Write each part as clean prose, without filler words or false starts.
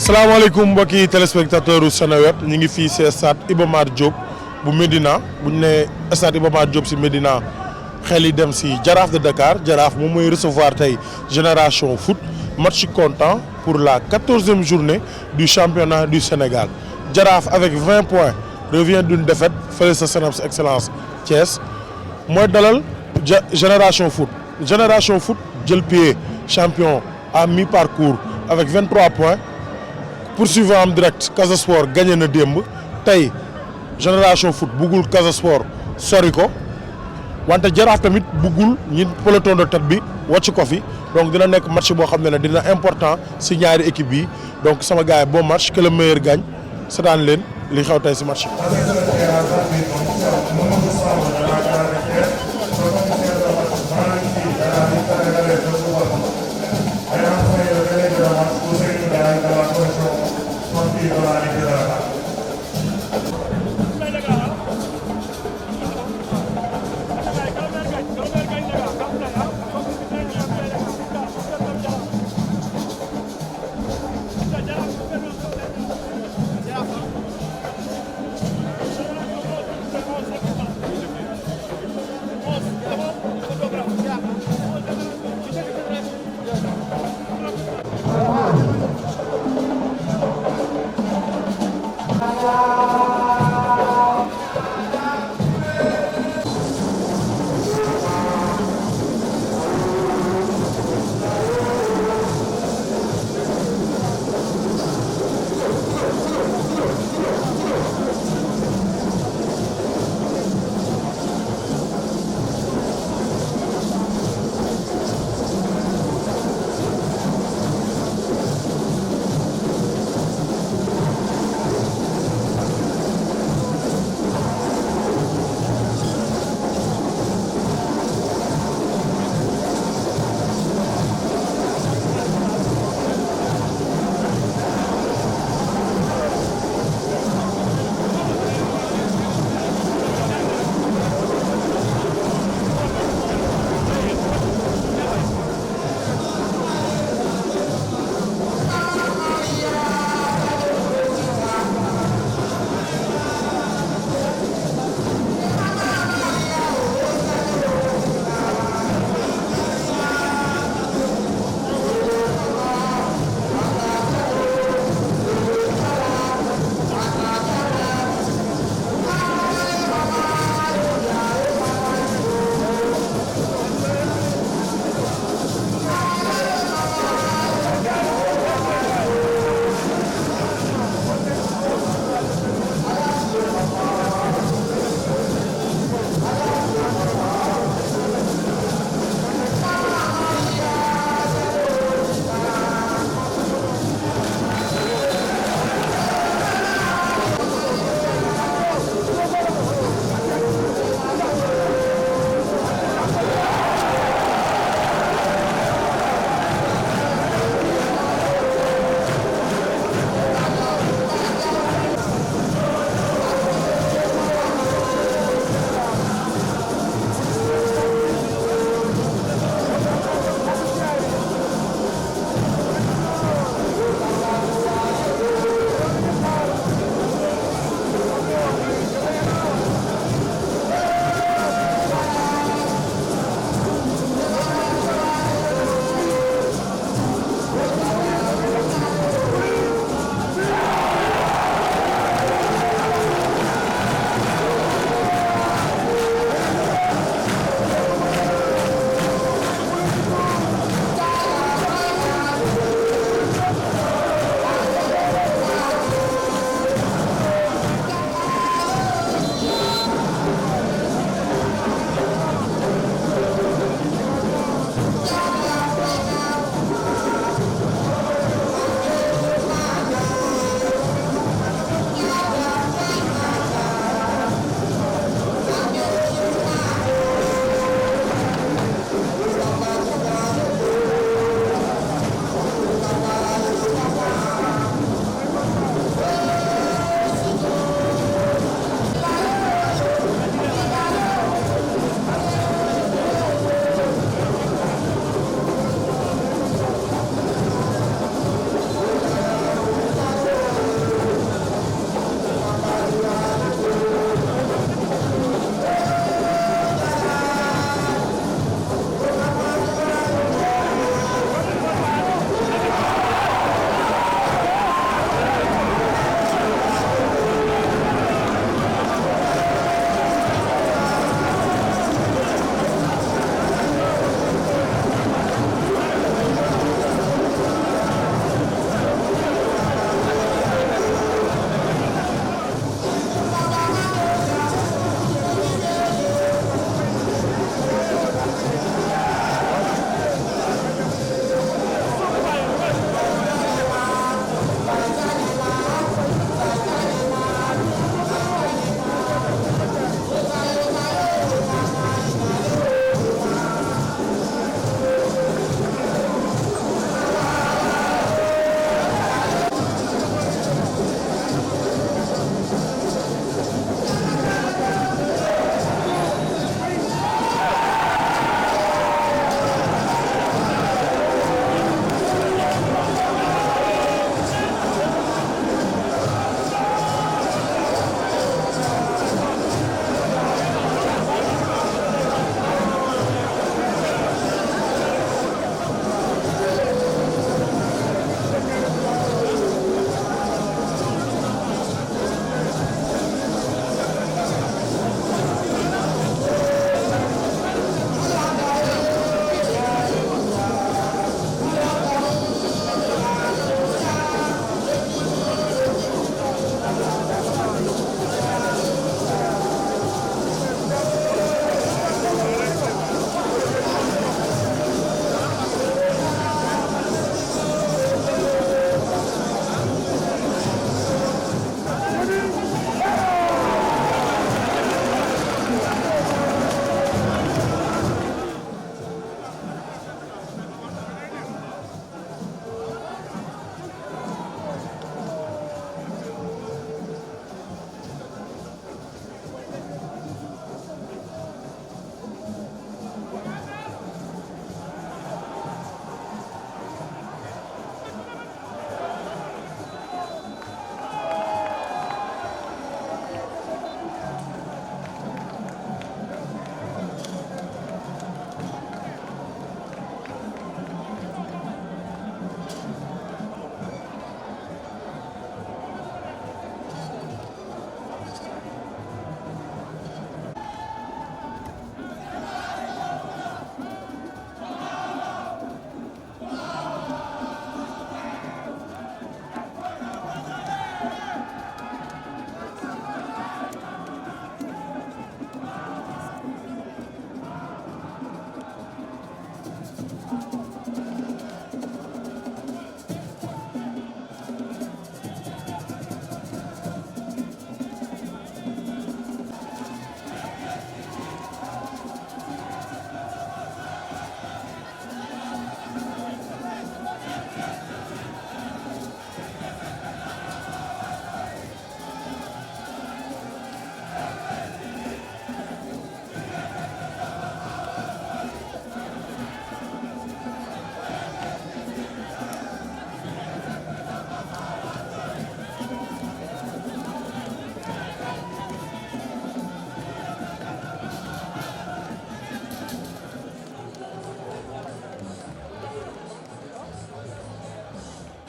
salaamaaleykum mbokki téléspectateur u Seneweb ñu ngi fii ci stade Iba Mar Diop bu Médina bu ñu nee stade Iba Mar Diop ci Médina xel yi dem ci Jaraaf de Dakar Jaraaf moom mooy recevoir tey Génération Foot match comptant pour la 14e journée du championnat du Sénégal. Jaraaf avec 20 points revient d'une défaite fële sa Seneps Excellence Thiès mooy dalal Génération Foot. Génération Foot jël pied champion à mi-parcours avec 23 points. Poursuivant en direct Casa Sport gagné na démb tey Génération Foot buggul Casa Sport sori ko wante Jaraaf tamit buggul ñi peloton de tête bi wàcc ko fi donc dina nekk match boo xam ne dina important si ñaari équipe yi donc sama gars yi bon match que le meilleur gagne seetaan leen li xew tey si match bi.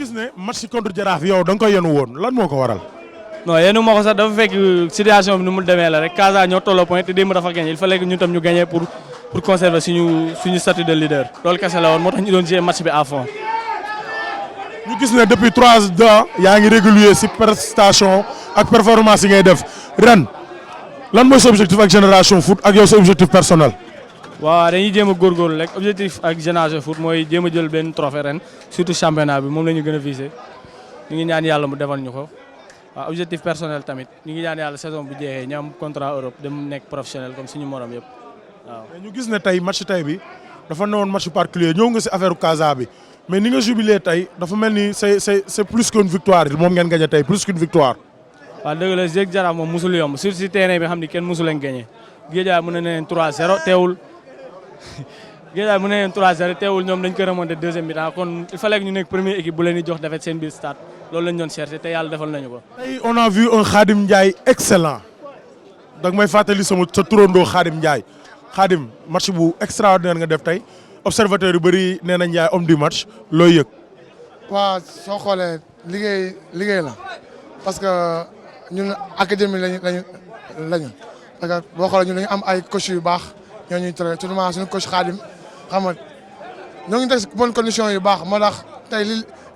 gis ne match contre Jaraaf yow da nga koy yenu woon lan moo ko waral. non yéen ma ko sax dafa fekk situation bi nu mu demee la rek Casa ñoo tolloo point te démb dafa gagné il fallait que ñun tam ñu gagné pour conserver suñu statut de leader loolu kese la woon moo tax ñu doon jouer match bi à fond. ñu gis ne depuis 3 ans yaa ngi régulier si prestation ak performance yi ngay def ren lan mooy sa objectif ak Génération Foot ak yow sa objectif personnel. waaw dañuy jéem a góorgóorlu rek objectif ak Génération Foot mooy jéem a jël benn trophée ren surtout championnat bi moom la ñu gën a visé ñu ngi ñaan yàlla mu defal ñu ko. waaw objectif personnel tamit ñu ngi ñaan yàlla saison bu jeexee ñu am contrat Europe dem nekk professionnel comme suñu morom yëpp waaw. ñu gis ne tey match tey bi dafa newoon match particulier ñëw nga si affaire Casa bi mais ni nga jubilé tey dafa mel ni c'est plus qu'une victoire moom ngeen gagné tey plus qu'une victoire. waaw dëgg la Géeg Jaraaf moom musul yomb surtout si terrain bi xam ni kenn musu leen gagné Guédiawaye mën na leen 3-0 teewul Guédiawaye mën na leen 3-0 teewul ñoom dañ ko remonté deuxième mi-temps kon il fallait que ñu nekk première équipe bu leen di jox défaite seen biir stade loolu lañ doon cherché te yàlla defal nañu ko. tey on a vu un Khadim Ndiaye excellent donc may fàttali sa turandoo Khadim Ndiaye Khadim match bu extraordinaire nga def tey observateur yu bëri nee na Ndiaye homme du match looy yëg. waaw soo xoolee liggéey la parce que ñun académie lañu parce que boo xoolee ñun dañu am ay coach yu baax ñoo ñuy traité tout le suñu coach Khadim xam nga ñoo ngi teg si bonne condition yu baax moo tax tey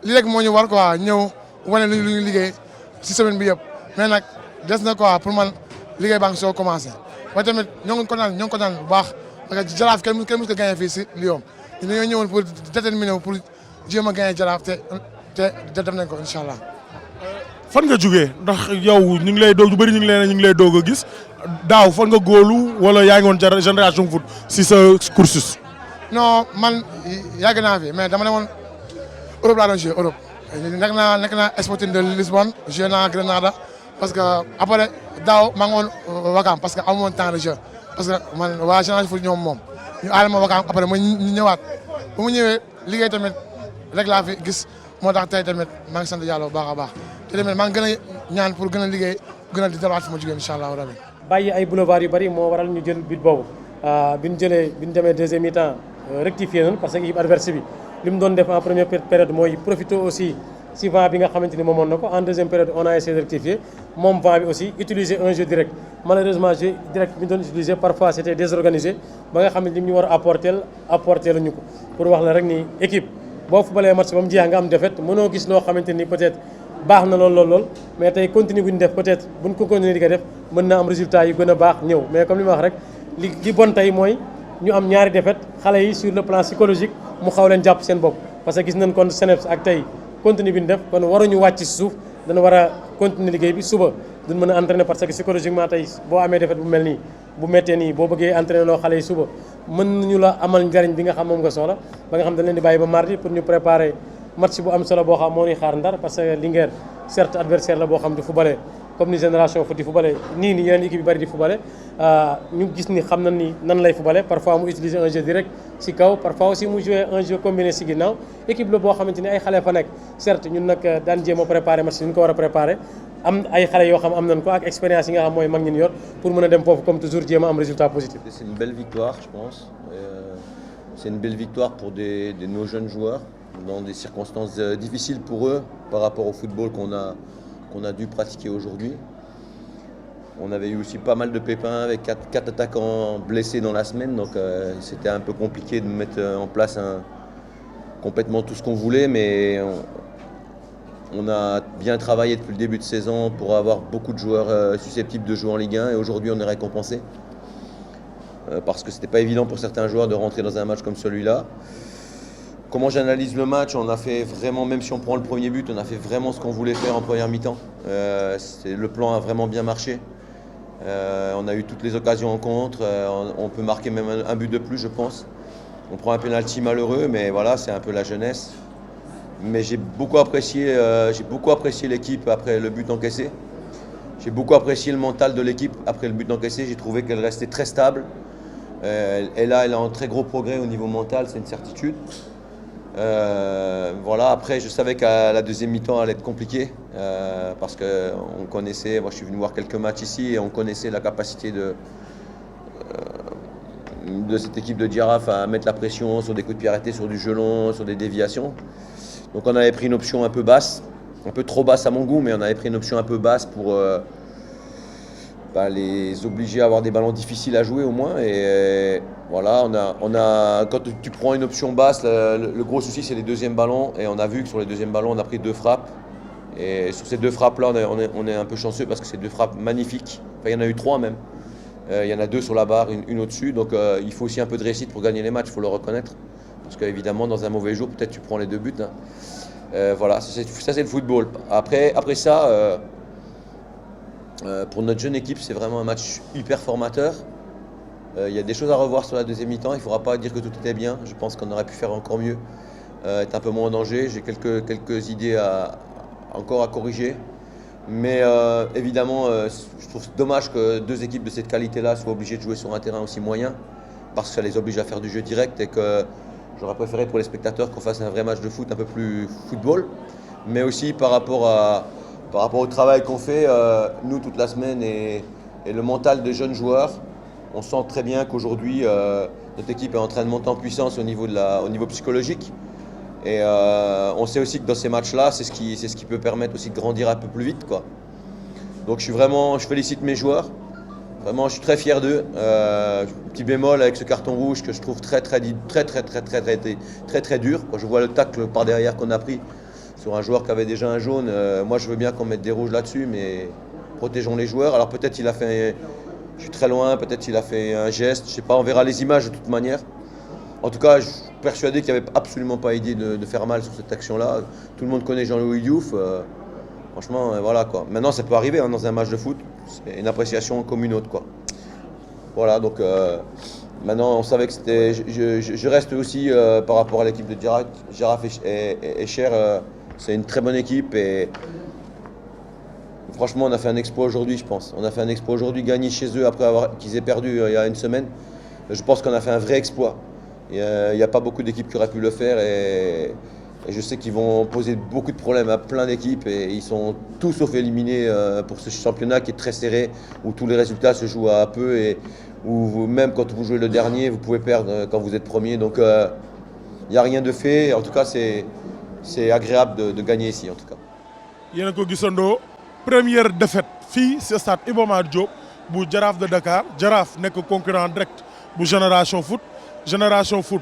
li rek moo ñu war quoi ñëw wane lu ñu liggéey si semaine bi yëpp mais nag des na quoi pour man liggéey baa ngi soo commencé waaye tamit ñoo ngi kontaan bu baax parce que Jaraaf kenn mës ko gagné fii si Lyon ñu dañoo ñëwoon pour déterminer pour jéem a gagné Jaraaf te def nañ ko incha allah. fan nga jugee ndax yow ñu ngi lay doog ñu bëri ñu ngi lay doog a gis daaw fan nga góolu wala yaa ngi woon Génération Foot si sa cursus. non man yàgg naa fi mais dama ne woon Europe laa doon joué Europe nekk naa Sporting de Lisbonne joué naa Grenada parce que après daaw maa ngi woon Wakam parce que amu woon temps de jeu parce que man waa Génération Foot ñoom moom ñu aal ma Wakam après ma ñëwaat bu mu ñëwee liggéey tamit rek laa fi gis moo tax tey tamit maa ngi sant yàlla bu baax a baax te tamit maa ngi gën a ñaan pour gën a liggéey gën a di delluwaat fi ma jógee incha allah rabi. bàyyi ay boulevard yu bëri moo waral ñu jël but boobu bi ñu demee deuxième mi-temps rectifié nañ parce que équipe adverse bi li mu doon def en première période mooy profité aussi si vent bi nga xamante ni moomoon na ko en deuxième période on a essayé de rectifier moom vent bi aussi utiliser un jeu direct malheureusement jeu direct bi ñu doon utiliser parfois c'était désorganisé ba nga xam ne li mu ñu war a apporter la ñu ko pour wax la rek ni équipe boo fubalee match ba mu jeex nga am défaite mënoo gis loo xamante ni peut-être baax na lool mais tey continue bu ñu def peut-être buñ ko continuer di ko def mën na am résultat yu gën a baax ñëw mais comme li ma wax rek li bon tey mooy ñu am ñaari défaite xale yi sur le plan psychologique mu xaw leen jàpp seen bopp parce que gis nañ kon Seneps ak tey continue bi ñu def kon waruñu wàcc si suuf dana war a continuer liggéey bi suba duñ mën a entraîner parce que psychologiquement tey boo amee défaite bu mel nii bu méttee nii boo bëggee entraîner loo xale yi suba mën nañu la amal njariñ bi nga xam moom nga soxla ba nga xam dañ leen di bàyyi ba mardi pour ñu préparer match bu am solo boo xam moo ñuy xaar Ndar parce que Linguère certes adversaire la boo xam di footballé comme ni Génération Foot di footballé nii ni yeneen équipe yu bëri di footballé ñu gis ni xam na ni nan lay footballé parfois mu utiliser un jeu direct si kaw parfois aussi mu jouer un jeu combiné si ginnaaw équipe la boo xamante ni ay xale fa nekk certes ñun nag daan jéem a préparé match ñu ko war a préparé am ay xale yoo xam am nañ ko ak expérience yi nga xam mooy mag ñi ñu yor pour mën a dem foofu comme toujours jéem a am résultat positif. C'est une belle victoire je pense c'est une belle victoire pour de nos jeunes joueurs dans des circonstances difficiles pour eux par rapport au football qu'on a dû pratiquer aujourd'hui. On avait eu aussi pas mal de pépins avec quatre attaquants blessés dans la semaine, donc c'était un peu compliqué de mettre en place complètement tout ce qu'on voulait, mais on a bien travaillé depuis le début de saison pour avoir beaucoup de joueurs susceptibles de jouer en Ligue 1 et aujourd'hui on est récompensé parce que c'était pas évident pour certains joueurs de rentrer dans un match comme celui-là. Comment j'analyse le match? On a fait vraiment, même si on prend le premier but, on a fait vraiment ce qu'on voulait faire en première mi-temps. Le plan a vraiment bien marché. On a eu toutes les occasions en contre. On peut marquer même un but de plus, je pense. On prend un penalty malheureux, mais voilà, c'est un peu la jeunesse. Mais j'ai beaucoup apprécié l'équipe après le but encaissé. J'ai beaucoup apprécié le mental de l'équipe après le but encaissé. J'ai trouvé qu'elle restait très stable. Et là, elle est en très gros progrès au niveau mental, c'est une certitude. Voilà, après je savais qu'à la deuxième mi-temps elle allait être compliquée parce qu'on connaissait, moi je suis venu voir quelques matchs ici et on connaissait la capacité de cette équipe de Jaraaf à mettre la pression sur des coups de pied arrêtés, sur du jeu long, sur des déviations. Donc on avait pris une option un peu basse, un peu trop basse à mon goût, mais on avait pris une option un peu basse pour les obliger à avoir des ballons difficiles à jouer au moins. Et voilà, quand tu prends une option basse, le gros souci c'est les deuxièmes ballons. Et on a vu que sur les deuxièmes ballons, on a pris 2 frappes. Et sur ces 2 frappes-là, on est un peu chanceux parce que c'est 2 frappes magnifiques. Enfin, il y en a eu 3 même. Il y en a 2 sur la barre, une au-dessus. Donc il faut aussi un peu de réussite pour gagner les matchs, il faut le reconnaître. Parce qu'évidemment, dans un mauvais jour, peut-être tu prends les 2 buts. Hein. Voilà, ça c'est le football. Après ça, pour notre jeune équipe, c'est vraiment un match hyper formateur. Il y a des choses à revoir sur la deuxième mi-temps. Il ne faudra pas dire que tout était bien. Je pense qu'on aurait pu faire encore mieux, être un peu moins en danger. J'ai quelques idées encore à corriger. Mais évidemment, je trouve dommage que 2 équipes de cette qualité-là soient obligées de jouer sur un terrain aussi moyen, parce que ça les oblige à faire du jeu direct et que j'aurais préféré pour les spectateurs qu'on fasse un vrai match de foot un peu plus football. Mais aussi par rapport au travail qu'on fait, nous, toute la semaine, et le mental des jeunes joueurs, on sent très bien qu'aujourd'hui, notre équipe est en train de monter en puissance au niveau psychologique. Et on sait aussi que dans ces matchs-là, c'est ce qui peut permettre aussi de grandir un peu plus vite, quoi. Donc je félicite mes joueurs. Vraiment, je suis très fier d'eux. Petit bémol avec ce carton rouge que je trouve très dur. Quand je vois le tacle par derrière qu'on a pris sur un joueur qui avait déjà un jaune, moi je veux bien qu'on mette des rouges là-dessus, mais protégeons les joueurs. Alors peut-être il a fait, je suis très loin, peut-être il a fait un geste, je sais pas, on verra les images de toute manière. En tout cas, je suis persuadé qu'il n'y avait absolument pas idée de faire mal sur cette action-là. Tout le monde connaît Jean-Louis Diouf. Franchement, voilà quoi. Maintenant, ça peut arriver hein, dans un match de foot. C'est une appréciation comme une autre, quoi. Voilà, donc maintenant, on savait que c'était. Je reste aussi par rapport à l'équipe de Giraffe et Cher. C'est une très bonne équipe et franchement, on a fait un exploit aujourd'hui, je pense. On a fait un exploit aujourd'hui, gagner chez eux après qu'ils aient perdu il y a une semaine. Je pense qu'on a fait un vrai exploit. Il n'y a pas beaucoup d'équipes qui auraient pu le faire et je sais qu'ils vont poser beaucoup de problèmes à plein d'équipes et ils sont tous sauf éliminés pour ce championnat qui est très serré, où tous les résultats se jouent à peu et où même quand vous jouez le dernier, vous pouvez perdre quand vous êtes premier. Donc il n'y a rien de fait. En tout cas, c'est agréable de gagner ici, en tout cas. yéen a ko gisandoo première défaite fii ci stade Iba Mar Diop bu Jaraaf de Dakar Jaraaf nekk concurrent direct bu Génération Foot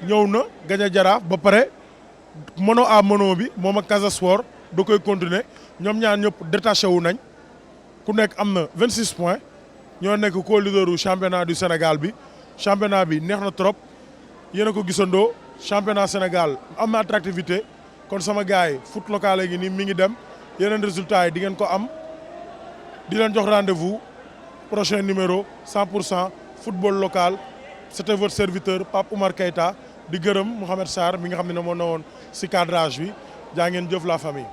ñëw na gagné Jaraaf ba pare mono à mono bi moom ak Casa Sport da koy continuer ñoom ñaar ñëpp détaché wu nañ ku nekk am na 26 points ñoo nekk co-leaderu championnat du Sénégal bi championnat bi neex na trop yéen a ko gisandoo championnat Sénégal am na attractivité kon sama gars yi foot local gi nii mi ngi dem yeneen résultats yi di ngeen ko am di leen jox rendez-vous prochain numéro 100% football local. C'était votre serviteur Pape Oumar Keita di gërëm Mouhamed Sarr mi nga xam ne moo newoon ci cadrage bi jaa ngeen jëf la famille.